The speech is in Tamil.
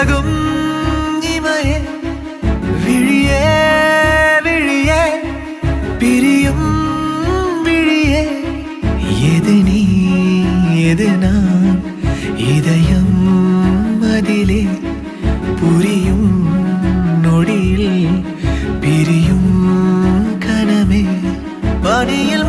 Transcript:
விலகும் இமையே விழியே விழியே பிரியும் விழியே எது நீ எது நான் இதயம் அதிலே புரியும் நொடியில் பிரியும் கனமே பணியில்